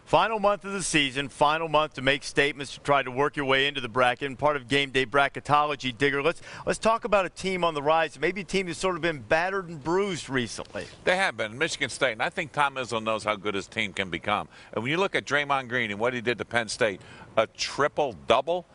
Final month of the season, final month to make statements to try to work your way into the bracket. And part of GameDay Bracketology, Digger, let's talk about a team on the rise, maybe a team that's sort of been battered and bruised recently. They have been, Michigan State, and I think Tom Izzo knows how good his team can become. And when you look at Draymond Green and what he did to Penn State, a triple-double,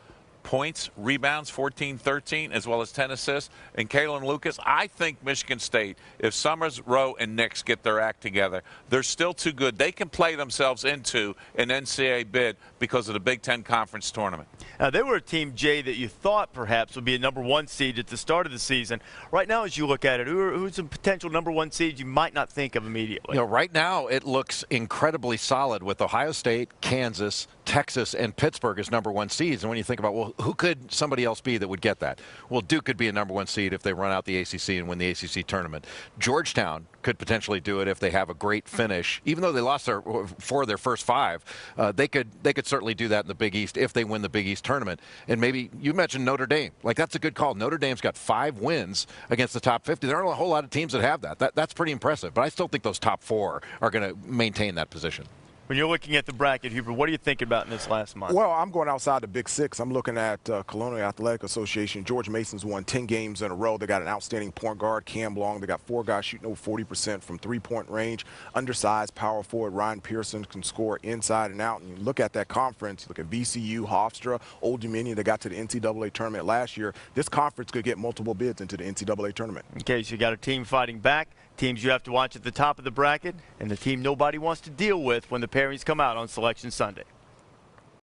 points, rebounds, 14-13, as well as 10 assists. And Kalen Lucas, I think Michigan State, if Summers, Rowe, and Nix get their act together, they're still too good. They can play themselves into an NCAA bid because of the Big Ten Conference tournament. Now, they were a team, Jay, that you thought perhaps would be a #1 seed at the start of the season. Right now, as you look at it, who's some potential #1 seeds you might not think of immediately? You know, right now it looks incredibly solid with Ohio State, Kansas, Texas, and Pittsburgh as #1 seeds. And when you think about, well, who could somebody else be that would get that? Well, Duke could be a #1 seed if they run out the ACC and win the ACC tournament. Georgetown could potentially do it if they have a great finish. Even though they lost four of their first 5, they could certainly do that in the Big East if they win the Big East tournament. And maybe you mentioned Notre Dame. Like, that's a good call. Notre Dame's got 5 wins against the top 50. There aren't a whole lot of teams that have that. That's pretty impressive. But I still think those top 4 are going to maintain that position. When you're looking at the bracket, Hubert, what are you thinking about in this last month? Well, I'm going outside the Big Six. I'm looking at Colonial Athletic Association. George Mason's won 10 games in a row. They got an outstanding point guard, Cam Long. They got 4 guys shooting over 40% from three-point range. Undersized power forward Ryan Pearson can score inside and out. And you look at that conference, look at VCU, Hofstra, Old Dominion. They got to the NCAA tournament last year. This conference could get multiple bids into the NCAA tournament. Okay, so you got a team fighting back, teams you have to watch at the top of the bracket, and the team nobody wants to deal with when the pairings come out on Selection Sunday.